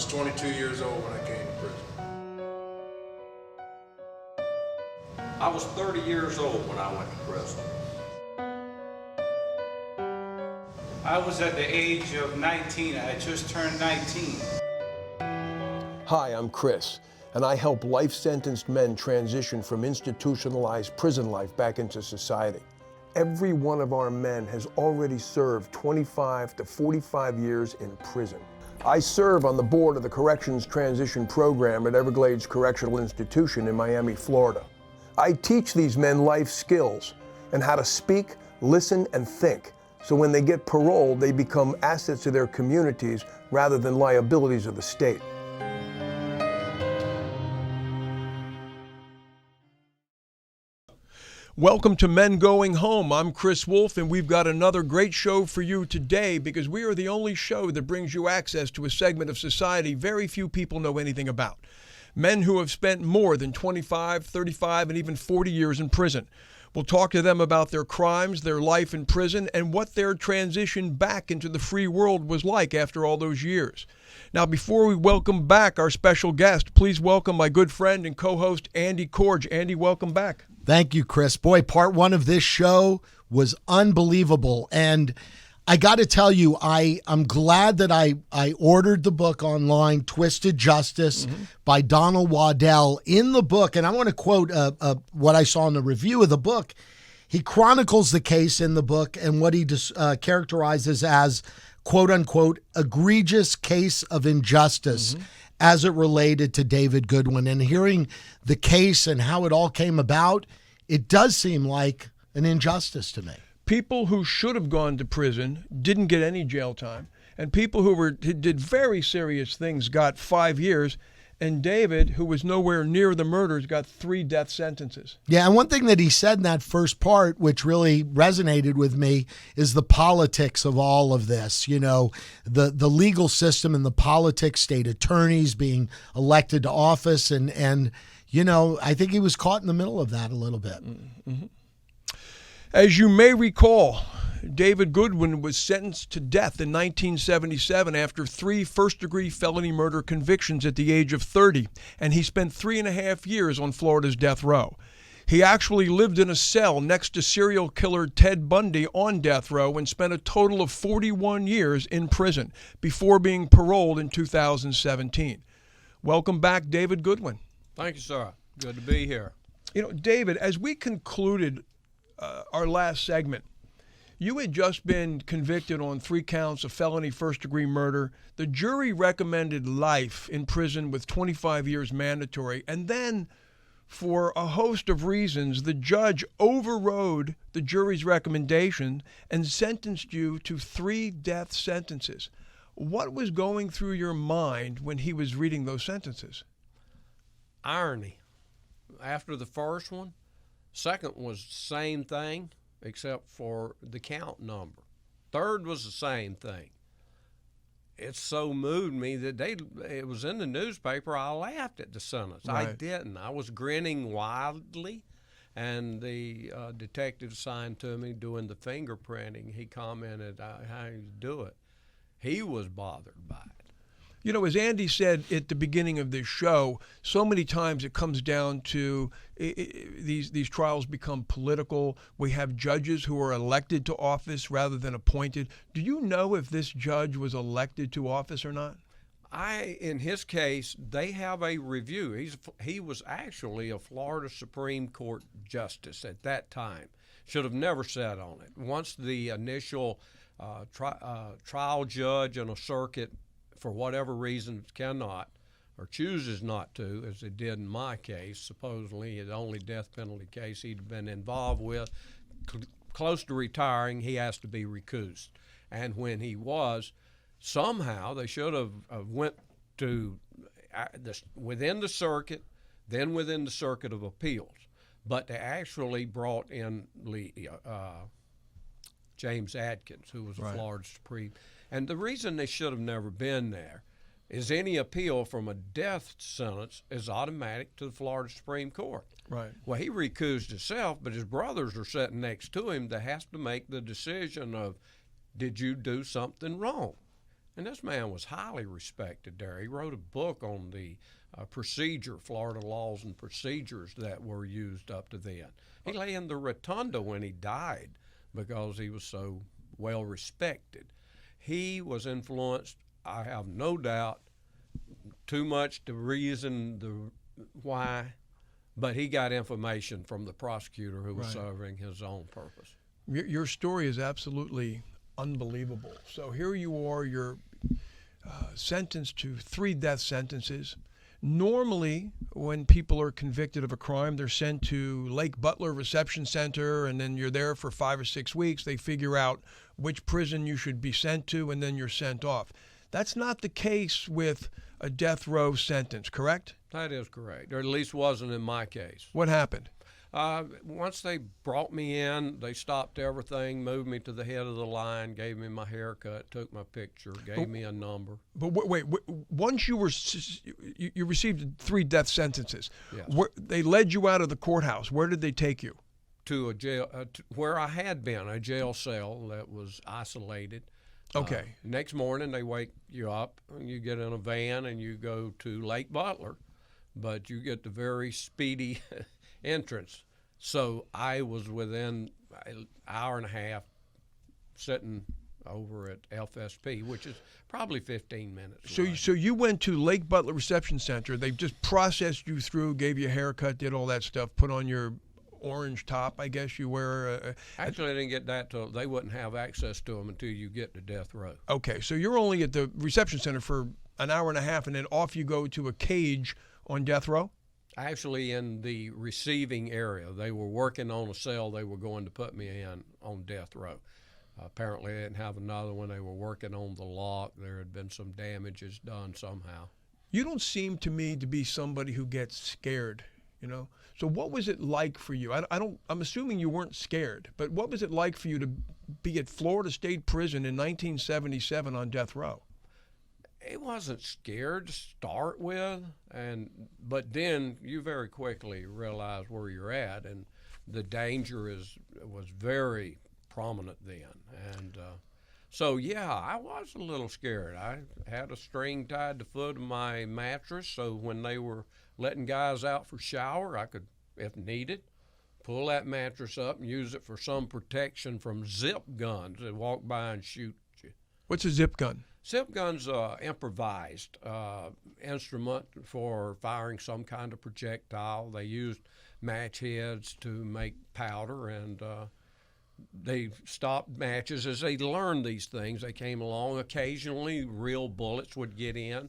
was 22 years old when I came to prison. I was 30 years old when I went to prison. I was at the age of 19. I had just turned 19. Hi, I'm Chris, and I help life-sentenced men transition from institutionalized prison life back into society. Every one of our men has already served 25 to 45 years in prison. I serve on the board of the Corrections Transition Program at Everglades Correctional Institution in Miami, Florida. I teach these men life skills and how to speak, listen, and think, so when they get paroled, they become assets to their communities rather than liabilities of the state. Welcome to Men Going Home. I'm Chris Wolfe, and we've got another great show for you today because we are the only show that brings you access to a segment of society very few people know anything about. Men who have spent more than 25, 35, and even 40 years in prison. We'll talk to them about their crimes, their life in prison, and what their transition back into the free world was like after all those years. Now, before we welcome back our special guest, please welcome my good friend and co-host, Andy Corge. Andy, welcome back. Thank you, Chris. Boy, part one of this show was unbelievable. And I got to tell you, I'm glad that I ordered the book online, Twisted Justice by Donald Waddell. In the book, and I want to quote what I saw in the review of the book, he chronicles the case in the book and what he characterizes as, quote unquote, egregious case of injustice as it related to David Goodwin. And hearing the case and how it all came about, it does seem like an injustice to me. People who should have gone to prison didn't get any jail time, and people who did very serious things got 5 years, and David, who was nowhere near the murders, got 3 death sentences. Yeah, and one thing that he said in that first part, which really resonated with me, is the politics of all of this. You know, the legal system and the politics, state attorneys being elected to office, and you know, I think he was caught in the middle of that a little bit. Mm-hmm. As you may recall, David Goodwin was sentenced to death in 1977 after 3 first-degree felony murder convictions at the age of 30, and he spent 3.5 years on Florida's death row. He actually lived in a cell next to serial killer Ted Bundy on death row and spent a total of 41 years in prison before being paroled in 2017. Welcome back, David Goodwin. Thank you, sir. Good to be here. You know, David, as we concluded our last segment, you had just been convicted on 3 counts of felony first-degree murder. The jury recommended life in prison with 25 years mandatory. And then, for a host of reasons, the judge overrode the jury's recommendation and sentenced you to 3 death sentences. What was going through your mind when he was reading those sentences? Irony. After the first one, second was the same thing, except for the count number. Third was the same thing. It so moved me that it was in the newspaper. I laughed at the sentence. Right. I didn't. I was grinning wildly, and the detective assigned to me doing the fingerprinting, he commented how you do it. He was bothered by it. You know, as Andy said at the beginning of this show, so many times it comes down to these trials become political. We have judges who are elected to office rather than appointed. Do you know if this judge was elected to office or not? In his case, they have a review. He was actually a Florida Supreme Court justice at that time. Should have never sat on it. Once the initial trial judge on a circuit, for whatever reason, cannot or chooses not to, as it did in my case, supposedly the only death penalty case he'd been involved with, close to retiring, he has to be recused. And when he was, somehow they should have went to within the circuit, then within the circuit of appeals. But they actually brought in James Adkins, who was a Florida Supreme. And the reason they should have never been there is any appeal from a death sentence is automatic to the Florida Supreme Court. Right. Well, he recused himself, but his brothers are sitting next to him that has to make the decision of, did you do something wrong? And this man was highly respected there. He wrote a book on the procedure, Florida laws and procedures that were used up to then. He lay in the rotunda when he died because he was so well respected. He was influenced, I have no doubt, too much to reason the why, but he got information from the prosecutor who was serving his own purpose. Your story is absolutely unbelievable. So here you are, you're sentenced to 3 death sentences. Normally, when people are convicted of a crime, they're sent to Lake Butler Reception Center, and then you're there for 5 or 6 weeks. They figure out which prison you should be sent to, and then you're sent off. That's not the case with a death row sentence, correct? That is correct, or at least wasn't in my case. What happened? Once they brought me in, they stopped everything, moved me to the head of the line, gave me my haircut, took my picture, gave me a number. But wait, once you received 3 death sentences, Yes. They led you out of the courthouse. Where did they take you? To a jail, where I had been, a jail cell that was isolated. Okay. Next morning, they wake you up, and you get in a van, and you go to Lake Butler, but you get the very speedy entrance. So I was within an hour and a half sitting over at FSP, which is probably 15 minutes away. So you went to Lake Butler Reception Center. They just processed you through, gave you a haircut, did all that stuff, put on your orange top, I guess you wear. Actually, I didn't get that till they wouldn't have access to them until you get to death row. Okay, so you're only at the reception center for an hour and a half, and then off you go to a cage on death row? Actually, in the receiving area. They were working on a cell they were going to put me in on death row. Apparently, they didn't have another one. They were working on the lock. There had been some damages done somehow. You don't seem to me to be somebody who gets scared, you know? So what was it like for you? I'm assuming you weren't scared, but what was it like for you to be at Florida State Prison in 1977 on death row? It wasn't scared to start with, but then you very quickly realize where you're at, and the danger was very prominent then. And so, yeah, I was a little scared. I had a string tied to the foot of my mattress, so when they were letting guys out for shower, I could, if needed, pull that mattress up and use it for some protection from zip guns that walk by and shoot you. What's a zip gun? Zip gun's an improvised instrument for firing some kind of projectile. They used match heads to make powder, and they stopped matches as they learned these things. They came along. Occasionally, real bullets would get in,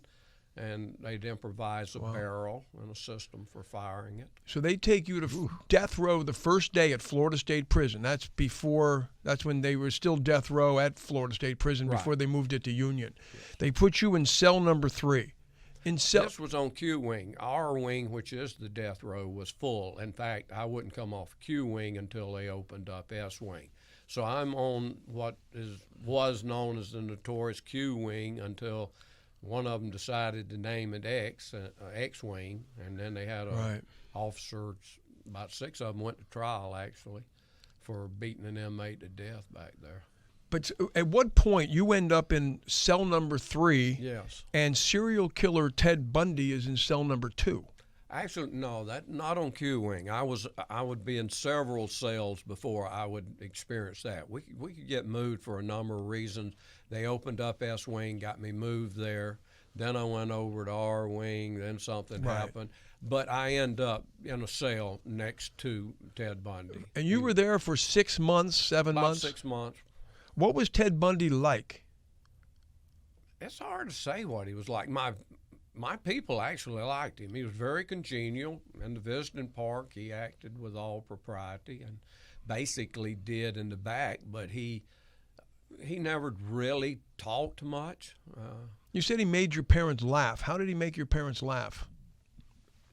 and they'd improvise a barrel and a system for firing it. So they take you to death row the first day at Florida State Prison. That's when they were still death row at Florida State Prison before they moved it to Union. Yes. They put you in cell number 3. This was on Q wing. Our wing, which is the death row, was full. In fact, I wouldn't come off Q wing until they opened up S wing. So I'm on what was known as the notorious Q wing until one of them decided to name it X wing, and then they had officers, about 6 of them went to trial actually for beating an inmate to death back there. But at what point you end up in cell number 3? Yes. And serial killer Ted Bundy is in cell number 2? Actually, no, that not on Q wing. I would be in several cells before I would experience that. We could get moved for a number of reasons. They opened up S wing, got me moved there. Then I went over to R wing. Then something happened. But I end up in a cell next to Ted Bundy. And you were there for 6 months, 7 months? About 6 months. What was Ted Bundy like? It's hard to say what he was like. My people actually liked him. He was very congenial. In the visiting park, he acted with all propriety and basically did in the back, but he never really talked much. You said he made your parents laugh. How did he make your parents laugh?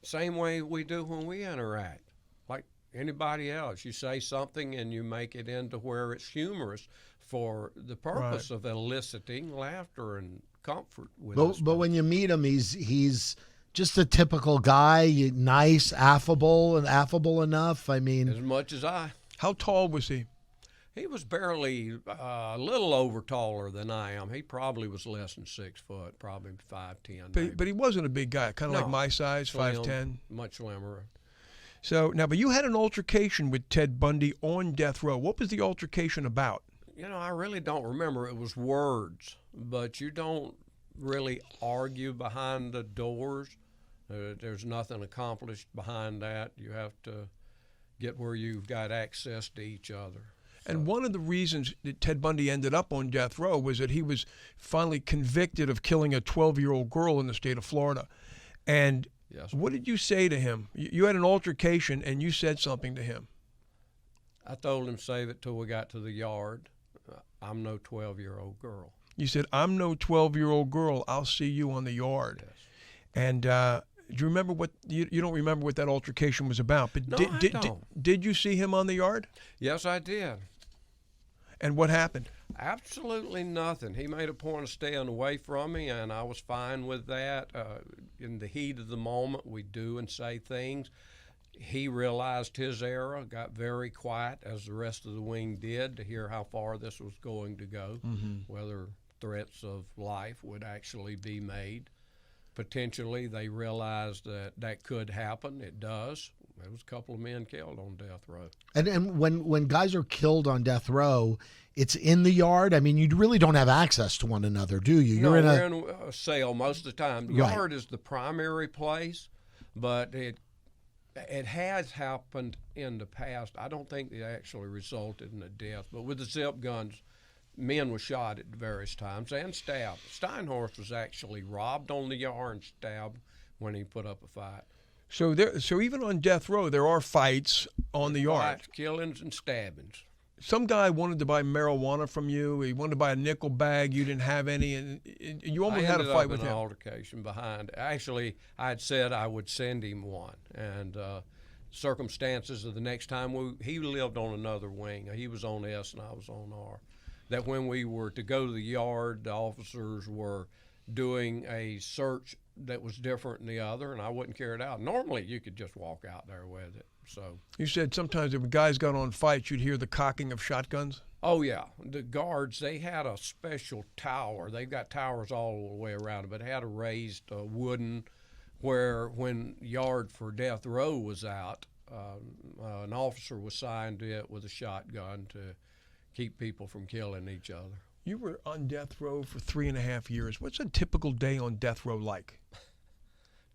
Same way we do when we interact. Like anybody else, you say something and you make it into where it's humorous for the purpose of eliciting laughter and comfort with us. But when you meet him, he's just a typical guy, nice, affable enough. I mean, as much as I. How tall was he? He was barely a little over taller than I am. He probably was less than 6 foot, probably 5'10". But he wasn't a big guy, kind of No. like my size, Slim, 5'10". much slimmer. So now, but you had an altercation with Ted Bundy on death row. What was the altercation about? You know, I really don't remember. It was words, but you don't really argue behind the doors. There's nothing accomplished behind that. You have to get where you've got access to each other. And one of the reasons that Ted Bundy ended up on death row was that he was finally convicted of killing a 12-year-old girl in the state of Florida. And Yes. what did you say to him? You had an altercation, and you said something to him. I told him save it till we got to the yard. I'm no 12-year-old girl. You said, I'm no 12-year-old girl. I'll see you on the yard. Yes. And do you remember what you don't remember what that altercation was about? But No, I did you see him on the yard? Yes, I did. And what happened? Absolutely nothing. He made a point of staying away from me, and I was fine with that. In the heat of the moment, we do and say things. He realized his error, got very quiet, as the rest of the wing did, to hear how far this was going to go, whether threats of life would actually be made. Potentially, they realized that that could happen. It does. There was a couple of men killed on death row. And when guys are killed on death row, it's in the yard. I mean, you really don't have access to one another, do you? No, we're in a cell most of the time. The Right. yard is the primary place, but it has happened in the past. I don't think it actually resulted in a death, but with the zip guns, men were shot at various times and stabbed. Steinhorst was actually robbed on the yard and stabbed when he put up a fight. So even on death row, there are fights on the yard. Fights, killings, and stabbings. Some guy wanted to buy marijuana from you. He wanted to buy a nickel bag. You didn't have any, and you almost had a ended fight up with in an him. altercation behind. Actually, I had said I would send him one, and circumstances of the next time he lived on another wing. He was on S and I was on R. That when we were to go to the yard, the officers were doing a search that was different than the other, and I wouldn't carry it out. Normally, you could just walk out there with it. So. You said sometimes if guys got on fights, you'd hear the cocking of shotguns. Oh yeah, the guards, they had a special tower. They've got towers all the way around it, but it had a raised wooden, where when yard for death row was out, an officer was assigned to it with a shotgun to keep people from killing each other. You were on death row for 3.5 years. What's a typical day on death row like?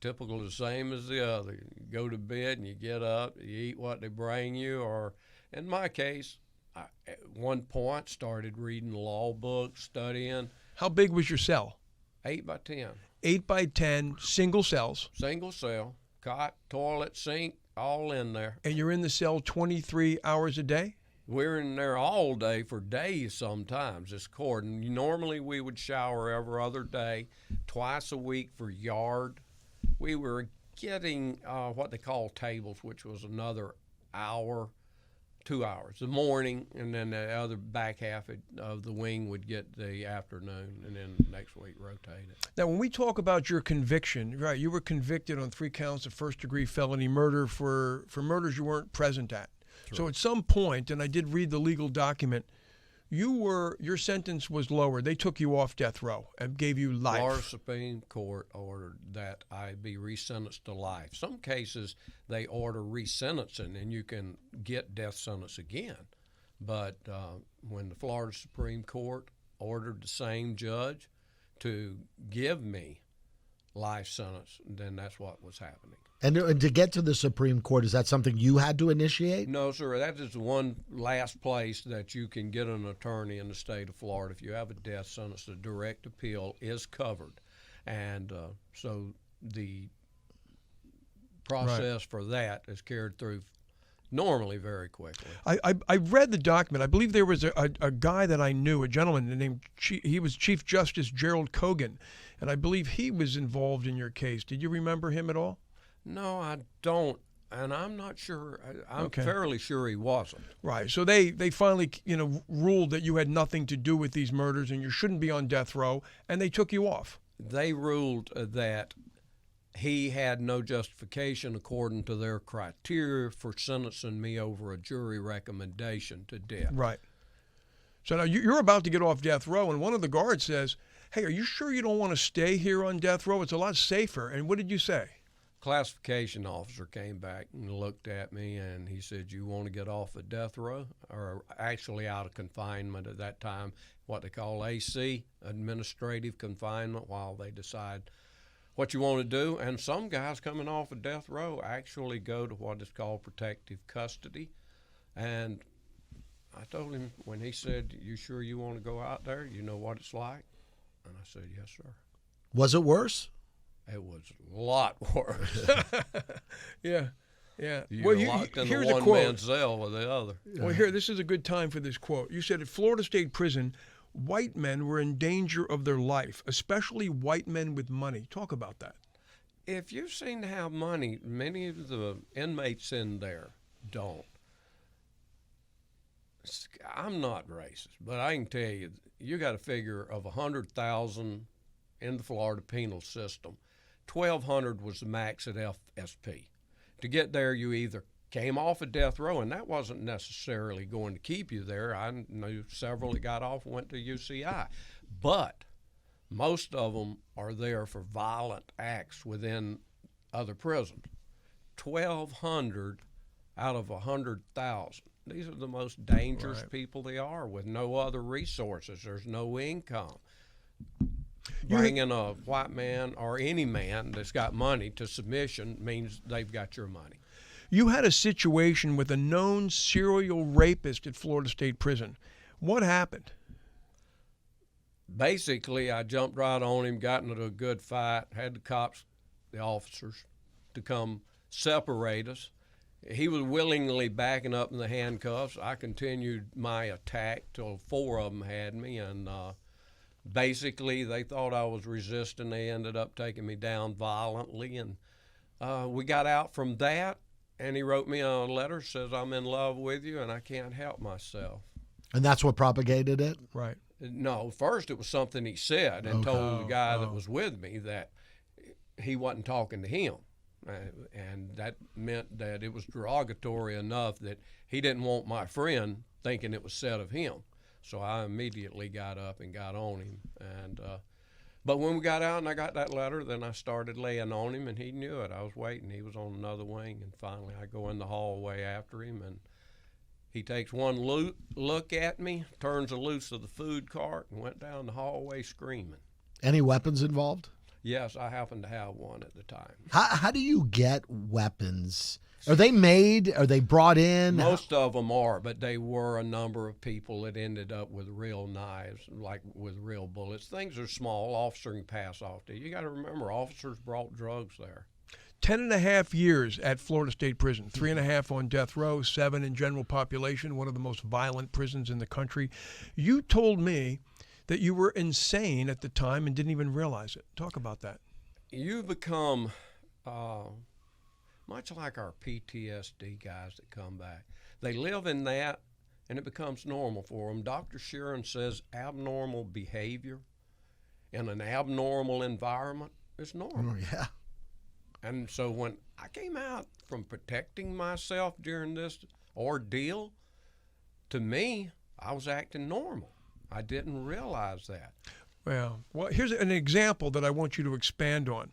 Typical, the same as the other. You go to bed and you get up, you eat what they bring you, or in my case, I, at one point started reading law books, studying. How big was your cell? 8 by 10. 8 by 10, single cells. Single cell, cot, toilet, sink, all in there. And you're in the cell 23 hours a day? We're in there all day for days sometimes. It's according. Normally we would shower every other day, twice a week for yard. We were getting what they call tables, which was another hour, 2 hours, the morning, and then the other back half of the wing would get the afternoon, and then next week rotate it. Now, when we talk about your conviction, right, you were convicted on 3 counts of first-degree felony murder for murders you weren't present at. Sure. So at some point, and I did read the legal document, your sentence was lower. They took you off death row and gave you life. Florida Supreme Court ordered that I be resentenced to life. Some cases they order resentencing and you can get death sentence again. But when the Florida Supreme Court ordered the same judge to give me life sentence, then that's what was happening. And to get to the Supreme Court, is that something you had to initiate? No, sir. That is the one last place that you can get an attorney in the state of Florida. If you have a death sentence, the direct appeal is covered. And so the process for that is carried through normally very quickly. I read the document. I believe there was a guy that I knew, a gentleman named, he was Chief Justice Gerald Kogan, and I believe he was involved in your case. Did you remember him at all? No, I don't, and I'm not sure. I'm Okay. fairly sure he wasn't. Right. So they finally, ruled that you had nothing to do with these murders and you shouldn't be on death row, and they took you off. They ruled that he had no justification according to their criteria for sentencing me over a jury recommendation to death. Right. So now you're about to get off death row, and one of the guards says, "Hey, are you sure you don't want to stay here on death row? It's a lot safer." And what did you say? Classification officer came back and looked at me, and he said, "You want to get off of death row?" Or actually out of confinement at that time, what they call AC, administrative confinement, while they decide what you want to do. And some guys coming off of death row actually go to what is called protective custody. And I told him, when he said, "You sure you want to go out there? You know what it's like?" And I said, "Yes, sir." Was it worse? It was a lot worse. Yeah, yeah. You're locked in here's the a one quote. man's cell with the other. Well, here, this is a good time for this quote. You said at Florida State Prison, white men were in danger of their life, especially white men with money. Talk about that. If you seem to have money, many of the inmates in there don't. I'm not racist, but I can tell you, you got a figure of 100,000 in the Florida penal system. 1,200 was the max at FSP. To get there, you either came off of death row, and that wasn't necessarily going to keep you there. I knew several that got off and went to UCI. But most of them are there for violent acts within other prisons. 1,200 out of 100,000. These are the most dangerous people they are, with no other resources. There's no income. Bringing a white man or any man that's got money to submission means they've got your money. You had a situation with a known serial rapist at Florida State Prison. What happened? Basically, I jumped right on him, got into a good fight, had the cops, the officers, to come separate us. He was willingly backing up in the handcuffs. I continued my attack till 4 of them had me, and basically they thought I was resisting. They ended up taking me down violently, and we got out from that, and he wrote me a letter, says, "I'm in love with you, and I can't help myself." And that's what propagated it? Right. No, first it was something he said, and told the guy that was with me that he wasn't talking to him. And that meant that it was derogatory enough that he didn't want my friend thinking it was said of him. So I immediately got up and got on him. And but when we got out and I got that letter, then I started laying on him, and he knew it. I was waiting. He was on another wing, and finally I go in the hallway after him, and he takes one look at me, turns the loose of the food cart, and went down the hallway screaming. Any weapons involved? Yes, I happened to have one at the time. How do you get weapons? Are they made? Are they brought in? Most of them are, but they were a number of people that ended up with real knives, like with real bullets. Things are small. Officer can pass off to you. You got to remember, officers brought drugs there. 10.5 years at Florida State Prison, 3.5 on death row, 7 in general population, one of the most violent prisons in the country. You told me that you were insane at the time and didn't even realize it. Talk about that. You become much like our PTSD guys that come back. They live in that, and it becomes normal for them. Dr. Sheeran says abnormal behavior in an abnormal environment is normal. Oh, yeah. And so when I came out from protecting myself during this ordeal, to me, I was acting normal. I didn't realize that. Well, here's an example that I want you to expand on.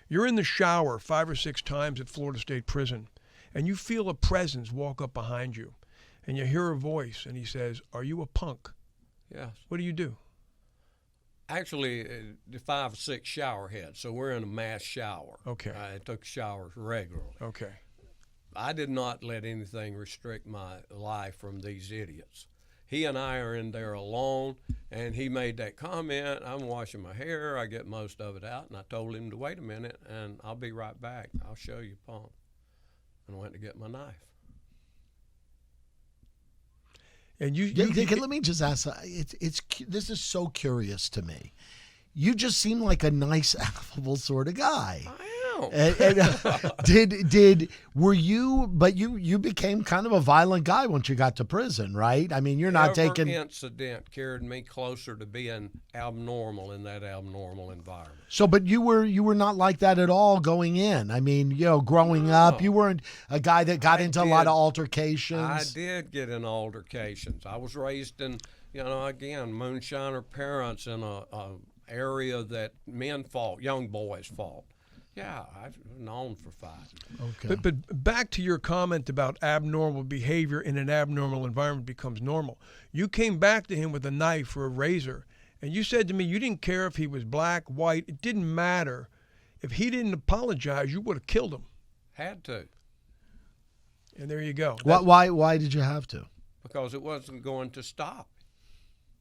You're in the shower 5 or 6 times at Florida State Prison, and you feel a presence walk up behind you, and you hear a voice, and he says, "Are you a punk?" Yes. What do you do? Actually, the 5 or 6 shower heads, so we're in a mass shower. Okay. I took showers regularly. Okay. I did not let anything restrict my life from these idiots. He and I are in there alone, and he made that comment. I'm washing my hair. I get most of it out, and I told him to wait a minute, and I'll be right back. I'll show you, punk. And I went to get my knife. And let me just ask. This is so curious to me. You just seem like a nice, affable sort of guy. I am. Were you? But you became kind of a violent guy once you got to prison, right? I mean, you're not taking. Every incident carried me closer to being abnormal in that abnormal environment. So, but you were not like that at all going in. I mean, growing up, you weren't a guy that got into a lot of altercations. I did get in altercations. I was raised in You know, again, moonshiner parents in a area that men fought, young boys fought. Yeah, I've known for fighting. Okay. But back to your comment about abnormal behavior in an abnormal environment becomes normal. You came back to him with a knife or a razor, and you said to me you didn't care if he was black, white. It didn't matter. If he didn't apologize, you would have killed him. Had to, And there you go. Why did you have to? because it wasn't going to stop.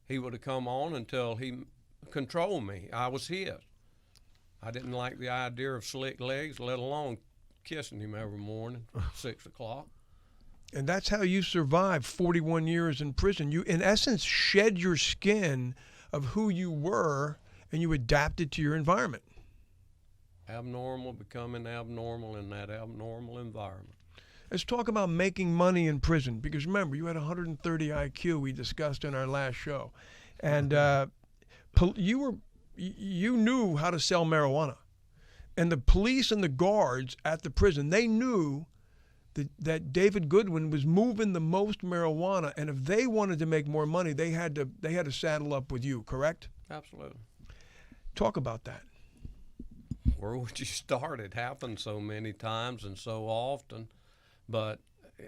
He would have come on until he controlled me. I was his. I didn't like the idea of slick legs, let alone kissing him every morning at 6 o'clock. And that's how you survived 41 years in prison. You, in essence, shed your skin of who you were, and you adapted to your environment. Abnormal becoming abnormal in that abnormal environment. Let's talk about making money in prison, because remember, you had 130 IQ we discussed in our last show, and you knew how to sell marijuana, and the police and the guards at the prison, they knew that David Goodwin was moving the most marijuana, and if they wanted to make more money, they had to saddle up with you. Correct? Absolutely. Talk about that. Where would you start? It happens so many times and so often. But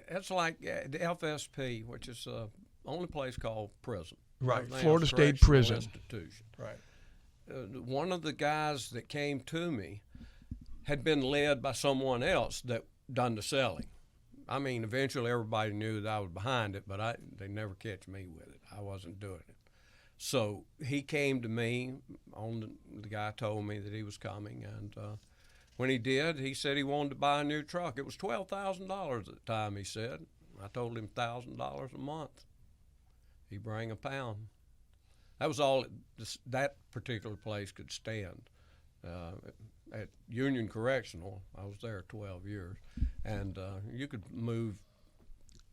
it's like the FSP, which is the only place called prison. Right, Everything Florida else, State correctional Prison. Institution. Right. One of the guys that came to me had been led by someone else that done the selling. I mean, eventually everybody knew that I was behind it, but they never catch me with it. I wasn't doing it. So he came to me. The guy told me that he was coming, and when he did, he said he wanted to buy a new truck. It was $12,000 at the time, he said. I told him $1,000 a month. He bring a pound. That was all that particular place could stand. At Union Correctional, I was there 12 years, and you could move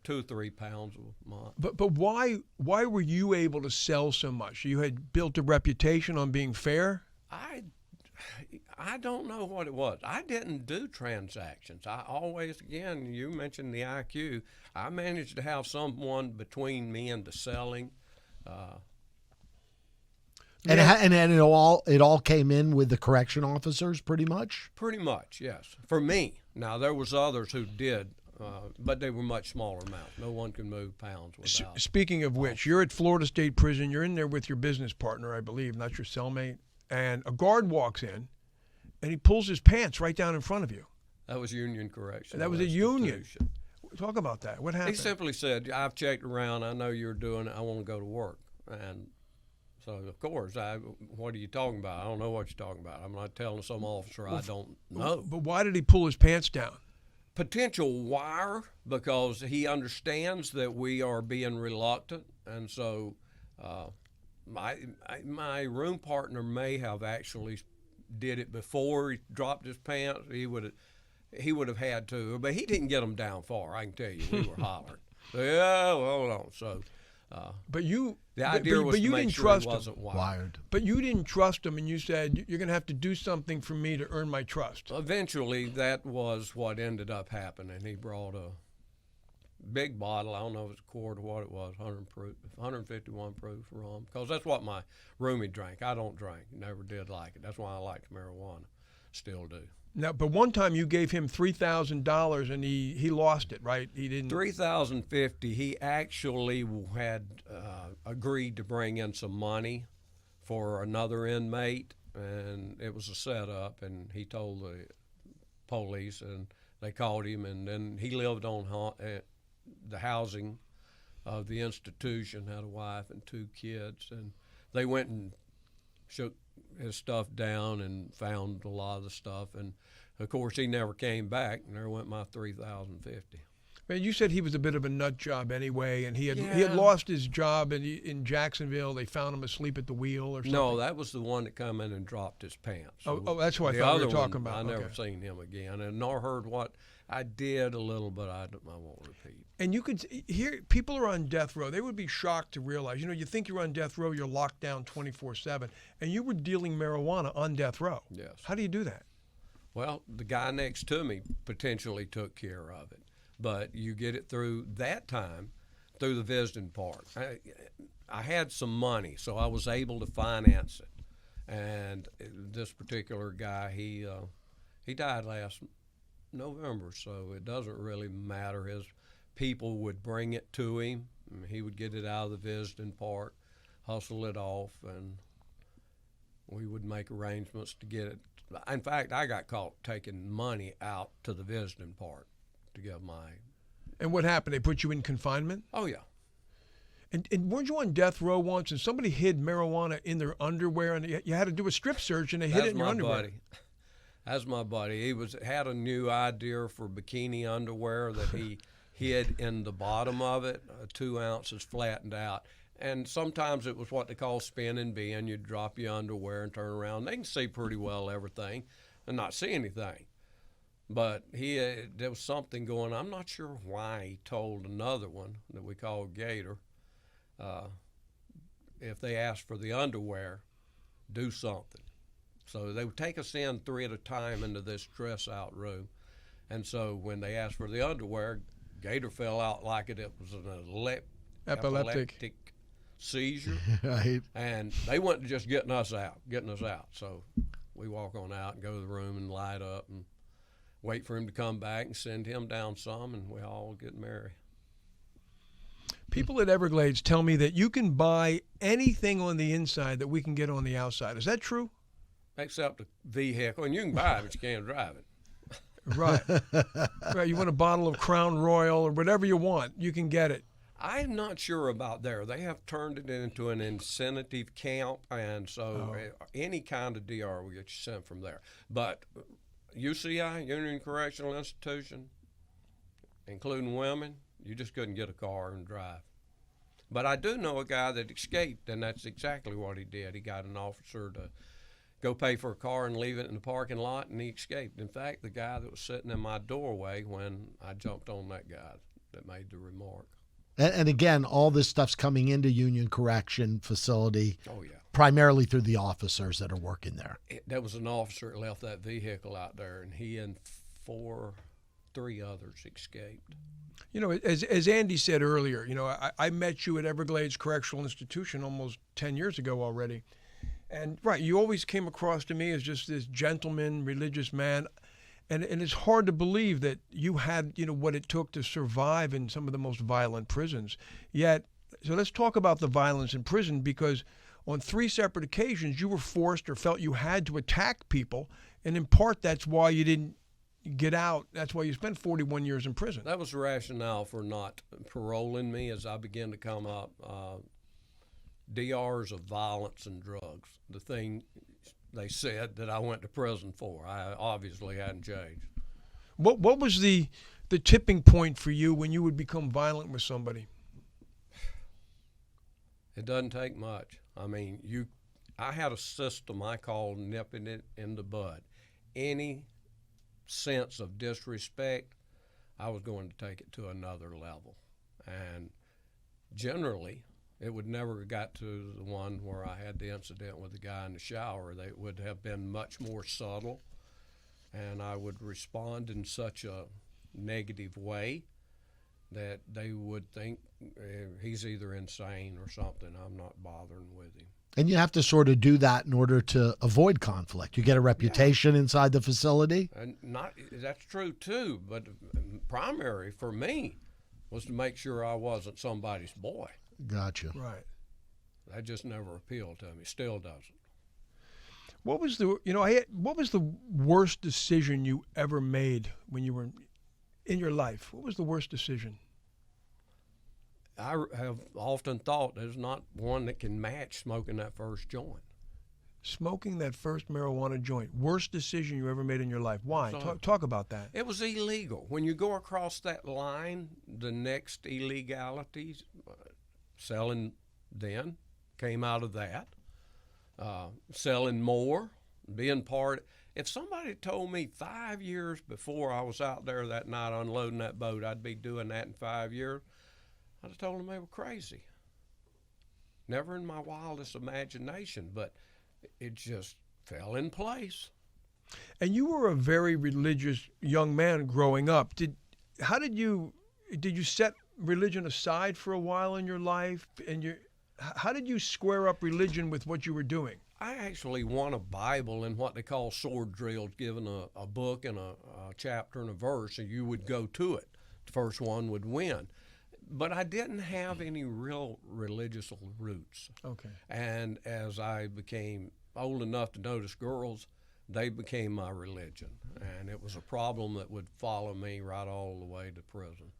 2 or 3 pounds a month. But why were you able to sell so much? You had built a reputation on being fair? I don't know what it was. I didn't do transactions. I always, again, you mentioned the IQ. I managed to have someone between me and the selling. And it all came in with the correction officers, pretty much. Pretty much, yes. For me. Now there was others who did, but they were much smaller amounts. No one can move pounds without. Speaking of which, you're at Florida State Prison. You're in there with your business partner, I believe, not your cellmate. And a guard walks in, and he pulls his pants right down in front of you. That was Union Correction. That was a union. Talk about that. What happened? He simply said, "I've checked around. I know you're doing it. I want to go to work." And so, of course, what are you talking about? I don't know what you're talking about. I'm not telling some officer I don't know. But why did he pull his pants down? Potential wire, because he understands that we are being reluctant. And so my room partner may have actually did it before he dropped his pants. He would have had to, but he didn't get them down far. I can tell you, we were hollering. Yeah, well, hold on. So, but you, the idea was to make sure he wasn't wired. But you didn't trust him, and you said you're going to have to do something for me to earn my trust. Eventually, that was what ended up happening. He brought a big bottle. I don't know if it's a quart or what it was, 151 proof rum, because that's what my roomie drank. I don't drink. Never did like it. That's why I liked marijuana. Still do. Now, but one time you gave him $3,000 and he lost it, right? He didn't. $3,050. He actually had agreed to bring in some money for another inmate, and it was a setup. And he told the police, and they called him, and then he lived on the housing of the institution. Had a wife and 2 kids, and they went and shook his stuff down and found a lot of the stuff, and of course he never came back, and there went my $3,050. Man, you said he was a bit of a nut job anyway, and he had lost his job in Jacksonville. They found him asleep at the wheel or something. No, that was the one that come in and dropped his pants. Oh, that's what I the thought we other were talking one, about. I never seen him again, and nor heard what I did a little, but I won't repeat. And you could hear people are on death row. They would be shocked to realize, you think you're on death row, you're locked down 24/7, and you were dealing marijuana on death row. Yes. How do you do that? Well, the guy next to me potentially took care of it, but you get it through that time through the visiting part. I had some money, so I was able to finance it. And this particular guy, he died last November, so it doesn't really matter. His people would bring it to him. He would get it out of the visiting part, hustle it off, and we would make arrangements to get it. In fact, I got caught taking money out to the visiting part to give my. And what happened? They put you in confinement? Oh, yeah. And weren't you on death row once and somebody hid marijuana in their underwear and you had to do a strip search and they hid it in your underwear? Buddy. That's my buddy. He had a new idea for bikini underwear that he hid in the bottom of it, 2 ounces flattened out. And sometimes it was what they call spin and bend. You'd drop your underwear and turn around. They can see pretty well everything and not see anything. But there was something going on. I'm not sure why he told another one that we call Gator, if they asked for the underwear, do something. So they would take us in 3 at a time into this dress-out room. And so when they asked for the underwear, Gator fell out like it was an epileptic seizure. Right. And they went to just getting us out. So we walk on out and go to the room and light up and wait for him to come back and send him down some, and we all get merry. People at Everglades tell me that you can buy anything on the inside that we can get on the outside. Is that true? Except a vehicle, and you can buy it, but you can't drive it. Right. Right. You want a bottle of Crown Royal or whatever you want, you can get it. I'm not sure about there. They have turned it into an incentive camp, and so any kind of DR will get you sent from there. But UCI, Union Correctional Institution, including women, you just couldn't get a car and drive. But I do know a guy that escaped, and that's exactly what he did. He got an officer to go pay for a car and leave it in the parking lot, and he escaped. In fact, the guy that was sitting in my doorway when I jumped on that guy that made the remark. And again, all this stuff's coming into Union Correction Facility. Oh, yeah. Primarily through the officers that are working there. There was an officer that left that vehicle out there, and he and 3 others escaped. You know, as Andy said earlier, you know, I met you at Everglades Correctional Institution almost 10 years ago already. And, right, you always came across to me as just this gentleman, religious man. And it's hard to believe that you had, you know, what it took to survive in some of the most violent prisons. Yet, so let's talk about the violence in prison, because on 3 separate occasions you were forced or felt you had to attack people. And in part, that's why you didn't get out. That's why you spent 41 years in prison. That was the rationale for not paroling me as I began to come up. DRs of violence and drugs, the thing they said that I went to prison for. I obviously hadn't changed. What was the tipping point for you when you would become violent with somebody? It doesn't take much. I mean, I had a system I called nipping it in the bud. Any sense of disrespect, I was going to take it to another level. And generally, it would never have got to the one where I had the incident with the guy in the shower. They would have been much more subtle, and I would respond in such a negative way that they would think he's either insane or something. I'm not bothering with him. And you have to sort of do that in order to avoid conflict. You get a reputation inside the facility. And that's true too, but primary for me was to make sure I wasn't somebody's boy. Gotcha. Right. That just never appealed to me. Still doesn't. What was the worst decision you ever made when you were in your life? What was the worst decision? I have often thought there's not one that can match smoking that first joint. Smoking that first marijuana joint. Worst decision you ever made in your life. Why? Talk about that. It was illegal. When you go across that line, the next illegalities, selling then came out of that. Selling more, being part. If somebody told me 5 years before I was out there that night unloading that boat, I'd be doing that in 5 years, I'd have told them they were crazy. Never in my wildest imagination, but it just fell in place. And you were a very religious young man growing up. Did you set religion aside for a while in your life? And How did you square up religion with what you were doing? I actually won a Bible in what they call sword drills, given a book and a chapter and a verse, and you would go to it. The first one would win. But I didn't have any real religious roots. Okay. And as I became old enough to notice girls, they became my religion. And it was a problem that would follow me right all the way to prison.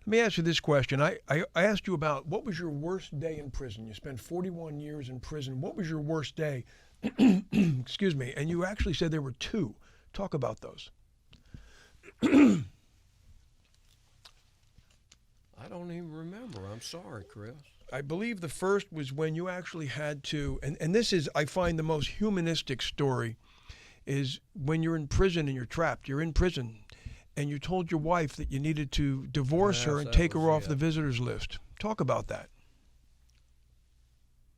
Let me ask you this question. I asked you about what was your worst day in prison. You spent 41 years in prison. What was your worst day? Excuse me. And you actually said there were two. Talk about those. I don't even remember. I'm sorry, Chris. I believe the first was when you actually had to, and this is, I find, the most humanistic story, is when you're in prison and you're trapped. You're in prison. And you told your wife that you needed to divorce her and take her off the visitors list. Talk about that.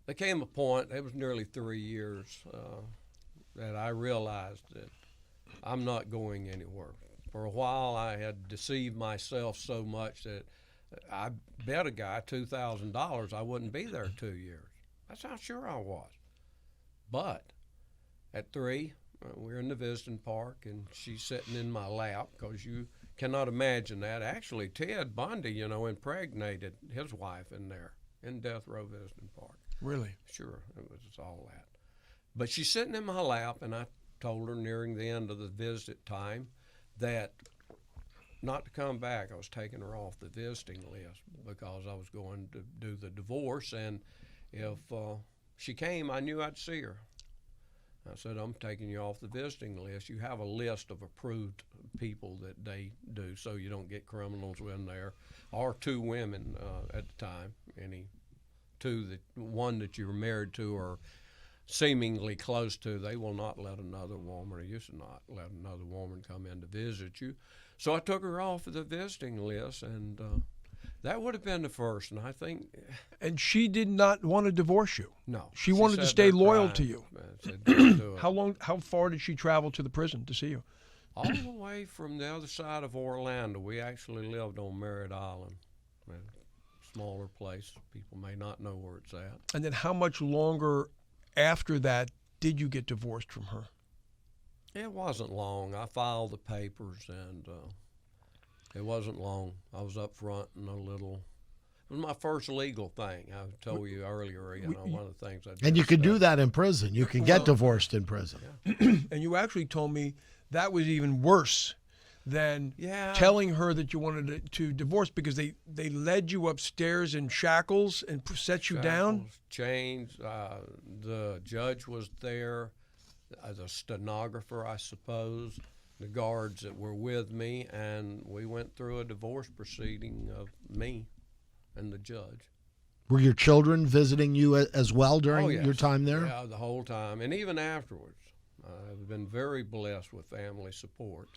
There came a point, it was nearly 3 years, that I realized that I'm not going anywhere. For a while, I had deceived myself so much that I bet a guy $2,000 I wouldn't be there 2 years. That's how sure I was. But at 3, we're in the visiting park, and she's sitting in my lap, because you cannot imagine that. Actually, Ted Bundy, impregnated his wife in there, in Death Row Visiting Park. Really? Sure, it was all that. But she's sitting in my lap, and I told her nearing the end of the visit time that not to come back. I was taking her off the visiting list because I was going to do the divorce, and if she came, I knew I'd see her. I said, I'm taking you off the visiting list. You have a list of approved people that they do, so you don't get criminals in there, or 2 women at the time. Any 2 one that you're married to or seemingly close to, they will not let another woman, or used to not let another woman come in to visit you. So I took her off of the visiting list, and that would have been the first, and I think... And she did not want to divorce you? No. She wanted to stay loyal to you? Said, "Don't do it." How far did she travel to the prison to see you? All the way from the other side of Orlando. We actually lived on Merritt Island, a smaller place. People may not know where it's at. And then how much longer after that did you get divorced from her? It wasn't long. I filed the papers, and it wasn't long. I was up front and a little... It was my first legal thing. I told you earlier, one of the things I did. And you can do that in prison. You can get divorced in prison. Yeah. And you actually told me that was even worse than telling her that you wanted to divorce, because they led you upstairs in shackles and set you down? Chains. The judge was there, the stenographer, I suppose, the guards that were with me, and we went through a divorce proceeding of me and the judge. Were your children visiting you as well during your time there? Yeah, the whole time, and even afterwards. I've been very blessed with family support.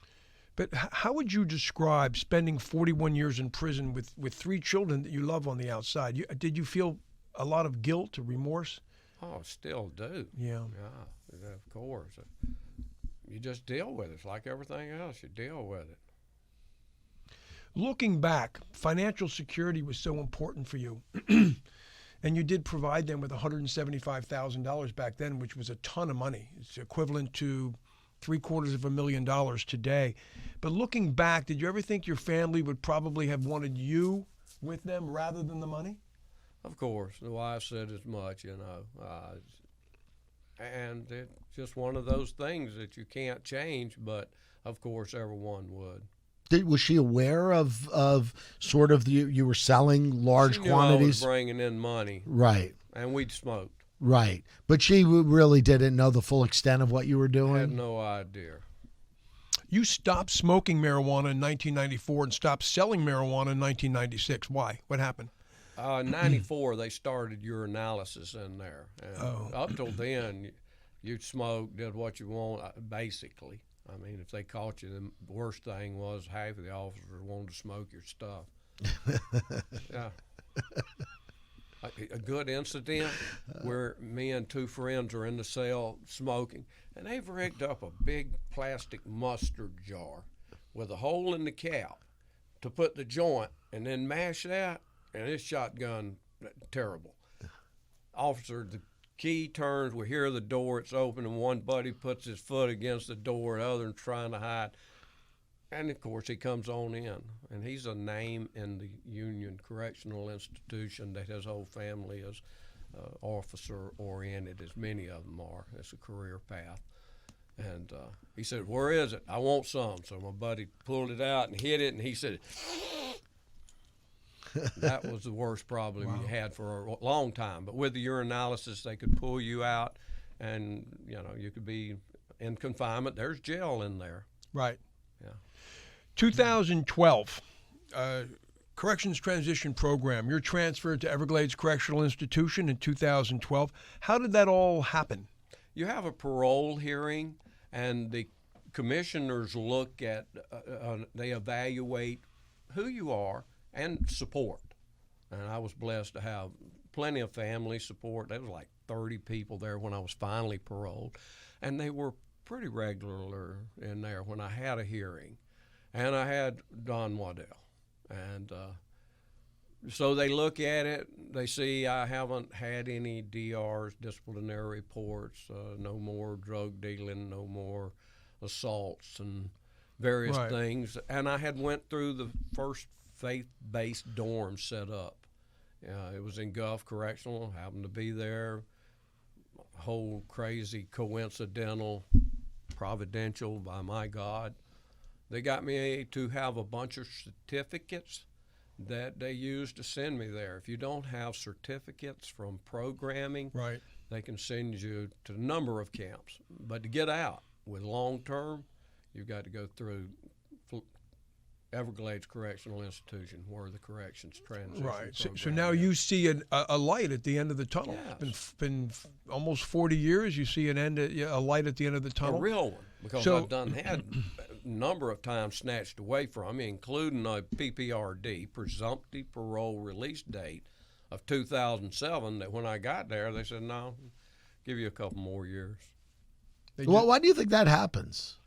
But how would you describe spending 41 years in prison with 3 children that you love on the outside? Did you feel a lot of guilt or remorse? Oh, still do. Yeah. Yeah, of course. You just deal with it. It's like everything else. You deal with it. Looking back, financial security was so important for you. And you did provide them with $175,000 back then, which was a ton of money. It's equivalent to $750,000 today. But looking back, did you ever think your family would probably have wanted you with them rather than the money? Of course. The wife said as much, and it's just one of those things that you can't change, but of course everyone would. Was she aware of sort of you were selling large quantities? I was bringing in money. Right. And we'd smoked. Right. But she really didn't know the full extent of what you were doing? I had no idea. You stopped smoking marijuana in 1994 and stopped selling marijuana in 1996. Why? What happened? 94, they started urinalysis in there. And up till then, you'd smoke, did what you want, basically. I mean, if they caught you, the worst thing was half of the officers wanted to smoke your stuff. Yeah. A good incident where me and 2 friends are in the cell smoking, and they've rigged up a big plastic mustard jar with a hole in the cap to put the joint, and then mash that, and this shotgun terrible. Officer, the key turns, we hear the door, it's open, and one buddy puts his foot against the door, the other one's trying to hide. And, of course, he comes on in, and he's a name in the Union Correctional Institution that his whole family is officer-oriented, as many of them are. It's a career path. And he said, "Where is it? I want some." So my buddy pulled it out and hit it, and he said, that was the worst problem you had for a long time. But with the urinalysis, they could pull you out, and, you could be in confinement. There's jail in there. Right. Yeah. 2012, Corrections Transition Program. You're transferred to Everglades Correctional Institution in 2012. How did that all happen? You have a parole hearing, and the commissioners look at, they evaluate who you are and support. And I was blessed to have plenty of family support. There was like 30 people there when I was finally paroled. And they were pretty regular in there when I had a hearing. And I had Don Waddell. And so they look at it. They see I haven't had any DRs, disciplinary reports, no more drug dealing, no more assaults and various things. And I had went through the first faith-based dorm set up. It was in Gulf Correctional, happened to be there. Whole crazy, coincidental, providential, by my God. They got me to have a bunch of certificates that they used to send me there. If you don't have certificates from programming, they can send you to a number of camps. But to get out with long-term, you've got to go through Everglades Correctional Institution, where the corrections transition. Right. So now you see a light at the end of the tunnel. Yes. It's been almost 40 years. You see a light at the end of the tunnel. A real one, because I've had a number of times snatched away from me, including a PPRD, presumptive parole release date, of 2007. That when I got there, they said, "No, give you a couple more years." Well, why do you think that happens?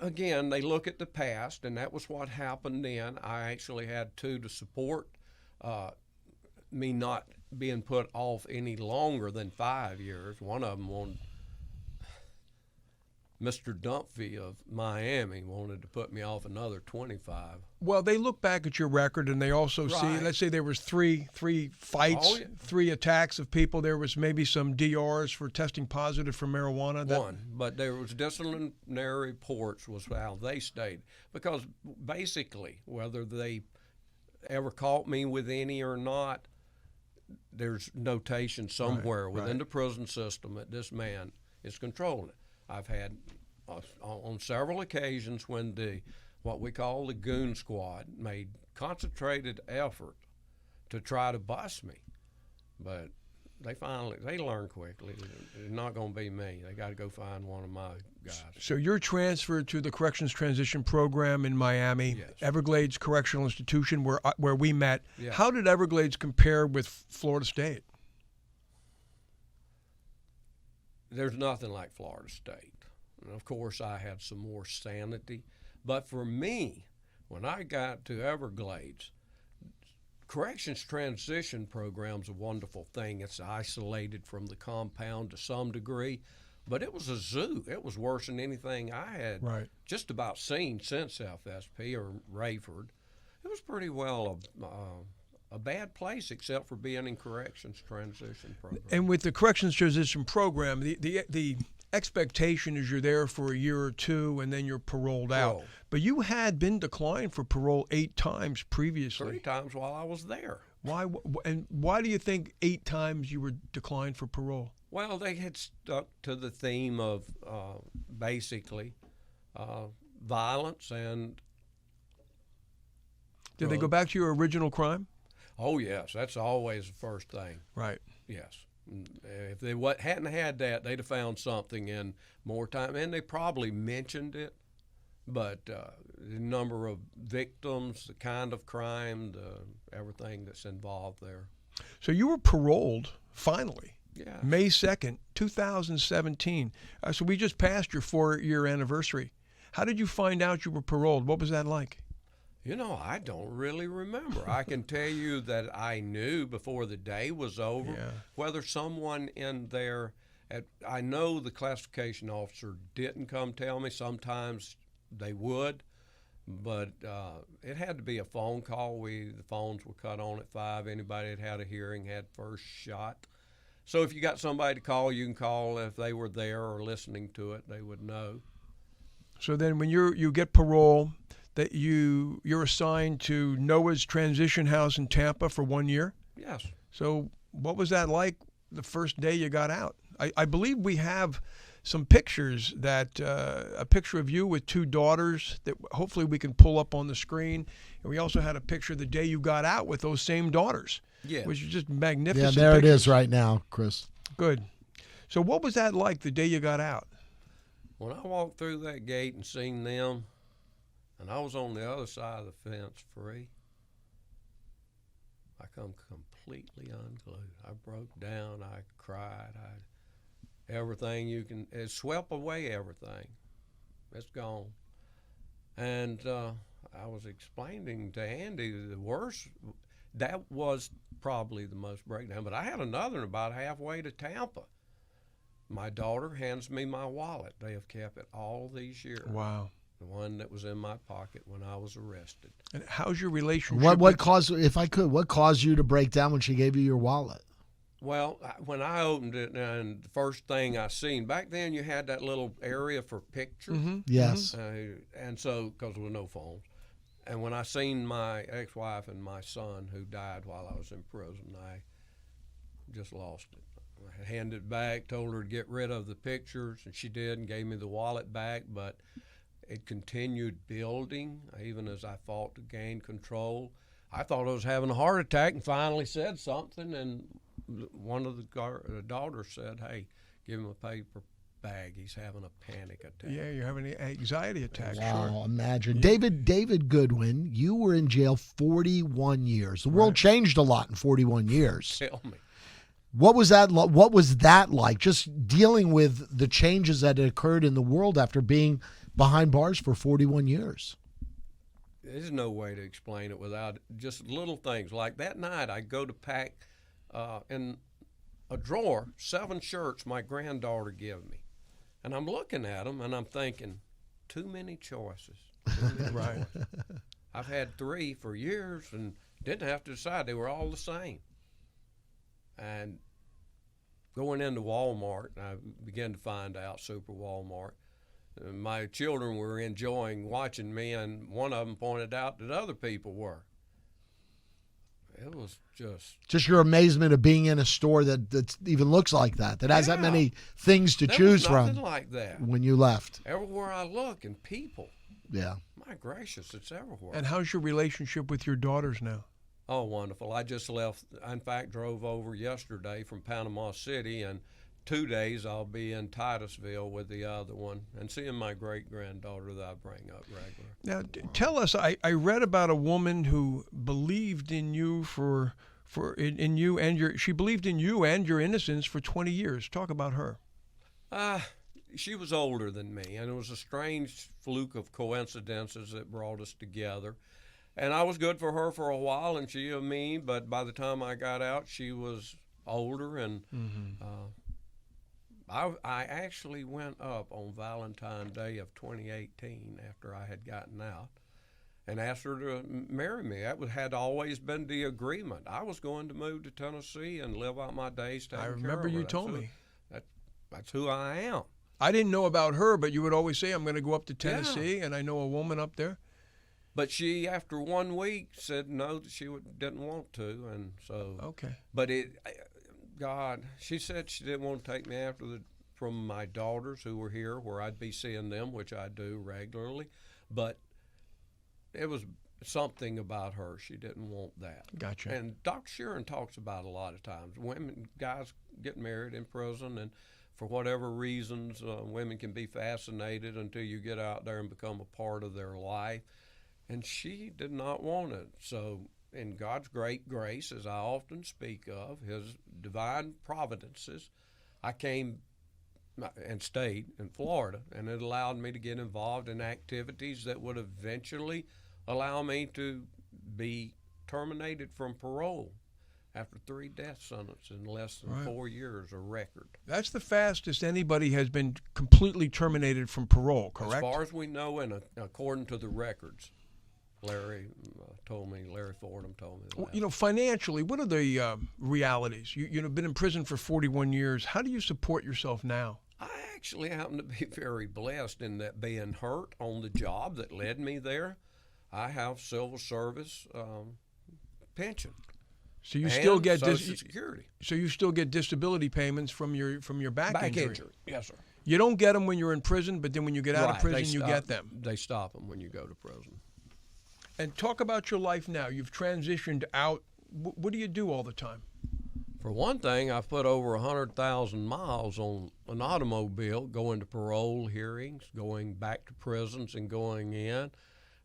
Again, they look at the past, and that was what happened then. I actually had two to support me not being put off any longer than 5 years. One of them wanted, Mr. Dumphy of Miami wanted to put me off another 25. Well, they look back at your record, and they also see, let's say there was three fights, 3 attacks of people. There was maybe some DRs for testing positive for marijuana. One, but there was disciplinary reports was how they stated. Because basically, whether they ever caught me with any or not, there's notation somewhere within the prison system that this man is controlling it. I've had on several occasions when what we call the goon squad made concentrated effort to try to bust me, but they learned quickly. It's not going to be me. They got to go find one of my guys. So you're transferred to the Corrections Transition Program in Miami, Everglades Correctional Institution, where we met. Yes. How did Everglades compare with Florida State? There's nothing like Florida State. And of course, I had some more sanity. But for me, when I got to Everglades, Corrections Transition Program's a wonderful thing. It's isolated from the compound to some degree, but it was a zoo. It was worse than anything I had just about seen since FSP or Rayford. It was pretty well a bad place, except for being in Corrections Transition Program. And with the Corrections Transition Program, the expectation is you're there for a year or two, and then you're paroled out. But you had been declined for parole 8 times previously. 3 times while I was there. Why do you think 8 times you were declined for parole? Well, they had stuck to the theme of basically violence and. Did they go back to your original crime? Oh, yes. That's always the first thing. Right. Yes. If they hadn't had that, they'd have found something in more time. And they probably mentioned it, but the number of victims, the kind of crime, everything that's involved there. So you were paroled, finally, yeah. May 2nd, 2017. So we just passed your 4-year anniversary. How did you find out you were paroled? What was that like? I don't really remember. I can tell you that I knew before the day was over whether someone in there, I know the classification officer didn't come tell me. Sometimes they would, but it had to be a phone call. The phones were cut on at 5. Anybody that had a hearing had first shot. So if you got somebody to call, you can call. If they were there or listening to it, they would know. So then when you get parole, that you're assigned to Noah's transition house in Tampa for 1 year? Yes. So what was that like the first day you got out? I believe we have some pictures, that a picture of you with 2 daughters that hopefully we can pull up on the screen. And we also had a picture the day you got out with those same daughters, which is just magnificent. Yeah, there pictures. it is right now, Chris. Good. So what was that like the day you got out? When I walked through that gate and seen them, and I was on the other side of the fence free, I come completely unglued. I broke down. I cried. Everything it swept away everything. It's gone. And I was explaining to Andy the worst, that was probably the most breakdown. But I had another about halfway to Tampa. My daughter hands me my wallet. They have kept it all these years. Wow. The one that was in my pocket when I was arrested. And how's your relationship? What caused, if I could, what caused you to break down when she gave you your wallet? Well, when I opened it, and the first thing I seen, back then you had that little area for pictures. Mm-hmm. Yes. And so, because there were no phones. And when I seen my ex-wife and my son who died while I was in prison, I just lost it. I handed it back, told her to get rid of the pictures, and she did, and gave me the wallet back. But it continued building, even as I fought to gain control. I thought I was having a heart attack and finally said something, and one of the daughters said, "Hey, give him a paper bag. He's having a panic attack." Yeah, you're having an anxiety attack. Wow, Sure. imagine. David Goodwin, you were in jail 41 years. The world changed a lot in 41 years. Tell me. What was that like, just dealing with the changes that had occurred in the world after being behind bars for 41 years? There's no way to explain it without just little things. Like that night, I go to pack in a drawer 7 shirts my granddaughter gave me. And I'm looking at them, and I'm thinking, too many choices. Right. I've had 3 for years and didn't have to decide. They were all the same. And going into Walmart, I began to find out, Super Walmart, my children were enjoying watching me, and one of them pointed out that other people were. It was just your amazement of being in a store that even looks like that has that many things to choose there was from. nothing like that. When you left. Everywhere I look, and people. Yeah. My gracious, it's everywhere. And how's your relationship with your daughters now? Oh, wonderful. I just left, in fact, drove over yesterday from Panama City, and 2 days I'll be in Titusville with the other one and seeing my great-granddaughter that I bring up regularly. Now, tell us, I read about a woman who believed in you she believed in you and your innocence for 20 years. Talk about her. She was older than me, and it was a strange fluke of coincidences that brought us together. And I was good for her for a while, and she of me, but by the time I got out, she was older, and I actually went up on Valentine's Day of 2018 after I had gotten out and asked her to marry me. That had always been the agreement. I was going to move to Tennessee and live out my days taking care of her. I remember you told me. That's who I am. I didn't know about her, but you would always say, I'm going to go up to Tennessee, and I know a woman up there. But she, after 1 week, said no, that she didn't want to, and so. Okay. But she said she didn't want to take me from my daughters who were here, where I'd be seeing them, which I do regularly. But it was something about her. She didn't want that. Gotcha. And Dr. Sheeran talks about a lot of times. Guys get married in prison, and for whatever reasons, women can be fascinated until you get out there and become a part of their life. And she did not want it. So in God's great grace, as I often speak of, his divine providences, I came and stayed in Florida, and it allowed me to get involved in activities that would eventually allow me to be terminated from parole after 3 death sentences in less than 4 years, a record. That's the fastest anybody has been completely terminated from parole, correct? As far as we know, and according to the records, Larry Fordham told me that. Well, you know, financially, what are the realities? You've been in prison for 41 years. How do you support yourself now? I actually happen to be very blessed in that being hurt on the job that led me there, I have civil service pension. So you still get Social Security. So you still get disability payments from your back injury. Yes, sir. You don't get them when you're in prison, but then when you get out of prison, you get them. They stop them when you go to prison. And talk about your life now. You've transitioned out. What do you do all the time? For one thing, I've put over 100,000 miles on an automobile, going to parole hearings, going back to prisons and going in,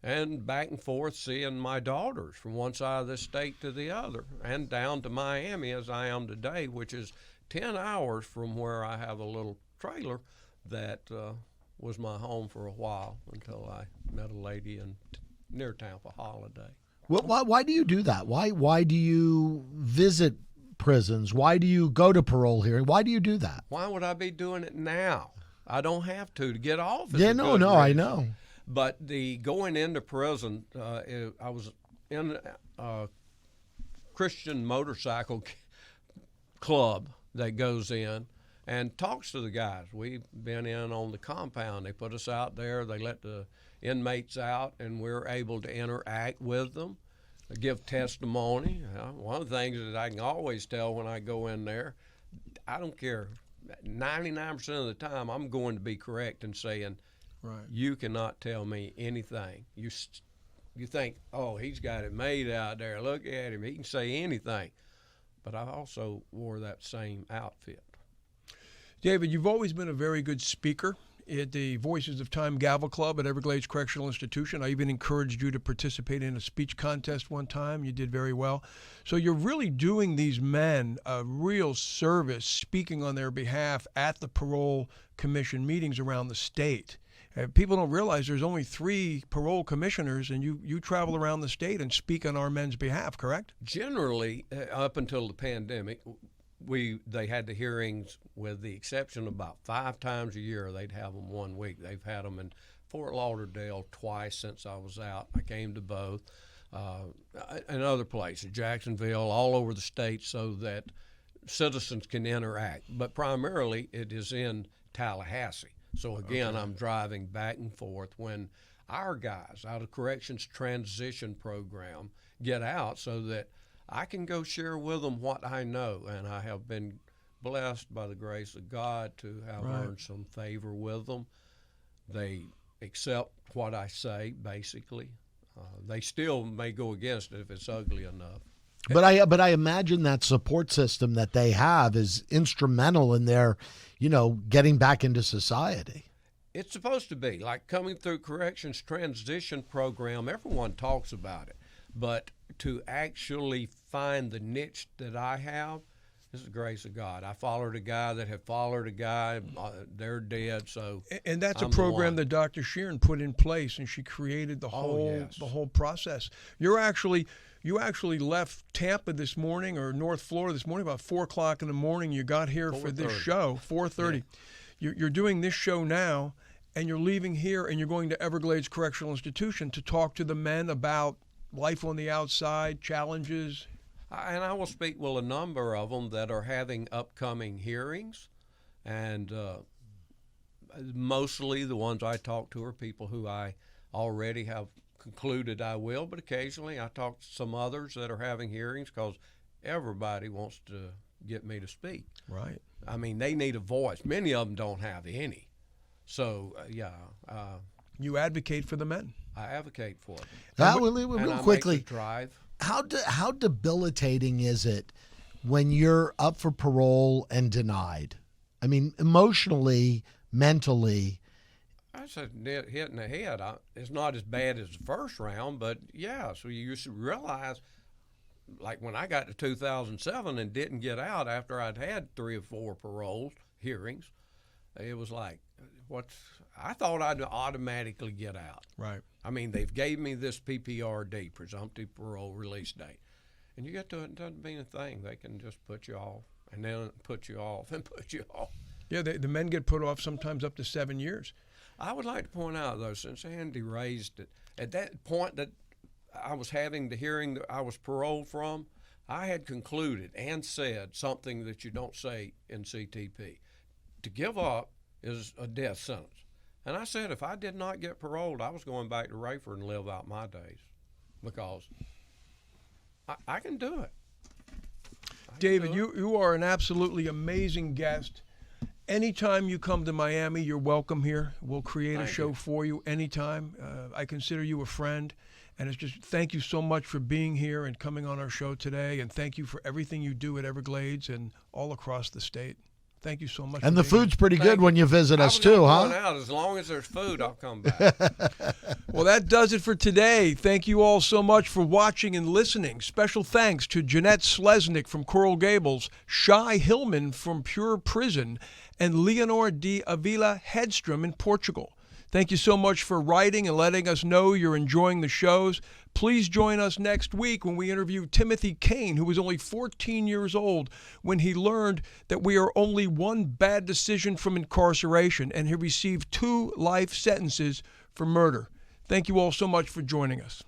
and back and forth seeing my daughters from one side of the state to the other, and down to Miami as I am today, which is 10 hours from where I have a little trailer that was my home for a while until I met a lady near Tampa Holiday. Well, why do you do that? Why do you visit prisons? Why do you go to parole hearing? Why do you do that? Why would I be doing it now? I don't have to get off. Yeah, no, I know. But the going into prison, I was in a Christian motorcycle club that goes in and talks to the guys. We've been in on the compound. They put us out there. They let the inmates out, and we're able to interact with them, give testimony. One of the things that I can always tell when I go in there, I don't care. 99% of the time, I'm going to be correct in saying, right, you cannot tell me anything. You think, oh, he's got it made out there. Look at him. He can say anything. But I also wore that same outfit. David, you've always been a very good speaker at the Voices of Time Gavel Club at Everglades Correctional Institution. I even encouraged you to participate in a speech contest one time. You did very well. So you're really doing these men a real service, speaking on their behalf at the parole commission meetings around the state. People don't realize there's only 3 parole commissioners, and you travel around the state and speak on our men's behalf, correct? Generally, up until the pandemic, they had the hearings, with the exception of about 5 times a year. They'd have them 1 week. They've had them in Fort Lauderdale twice since I was out. I came to both, and other places, Jacksonville, all over the state, so that citizens can interact. But primarily, it is in Tallahassee. So again, I'm driving back and forth when our guys out of Corrections Transition Program get out, so that I can go share with them what I know. And I have been blessed by the grace of God to have earned some favor with them. They accept what I say, basically. They still may go against it if it's ugly enough. But I imagine that support system that they have is instrumental in their, getting back into society. It's supposed to be. Like coming through Corrections Transition Program, everyone talks about it. But to actually find the niche that I have, this is the grace of God. I followed a guy that had followed a guy. They're dead, so and that's I'm a program the that Dr. Sheeran put in place, and she created the whole process. You actually left Tampa this morning, or North Florida this morning, about 4 o'clock in the morning. You got here for this show, 4:30. Yeah. You're doing this show now, and you're leaving here, and you're going to Everglades Correctional Institution to talk to the men about life on the outside, challenges. And I will speak with a number of them that are having upcoming hearings, and mostly the ones I talk to are people who I already have concluded I will, but occasionally I talk to some others that are having hearings, because everybody wants to get me to speak. Right. I mean, they need a voice. Many of them don't have any. So, you advocate for the men. I advocate for them. Real quickly, drive. How debilitating is it when you're up for parole and denied? I mean, emotionally, mentally. I said hit in the head. It's not as bad as the first round, but yeah. So you should realize, like when I got to 2007 and didn't get out after I'd had 3 or 4 parole hearings, it was like, I thought I'd automatically get out. Right. I mean, they've gave me this PPRD, presumptive parole release date. And you get to it, doesn't mean a thing. They can just put you off, and then put you off, and put you off. Yeah, the men get put off sometimes up to 7 years. I would like to point out, though, since Andy raised it, at that point that I was having the hearing that I was paroled from, I had concluded and said something that you don't say in CTP. To give up is a death sentence. And I said if I did not get paroled, I was going back to Rayford and live out my days, because I can do it. David, you are an absolutely amazing guest. Anytime you come to Miami, you're welcome here. We'll create a show for you anytime. I consider you a friend. And it's just thank you so much for being here and coming on our show today. And thank you for everything you do at Everglades and all across the state. Thank you so much. And the food's pretty good when you visit us too, huh? Out. As long as there's food, I'll come back. Well, that does it for today. Thank you all so much for watching and listening. Special thanks to Jeanette Slesnik from Coral Gables, Shai Hillman from Pure Prison, and Leonor de Avila Hedstrom in Portugal. Thank you so much for writing and letting us know you're enjoying the shows. Please join us next week when we interview Timothy Kane, who was only 14 years old when he learned that we are only one bad decision from incarceration, and he received 2 life sentences for murder. Thank you all so much for joining us.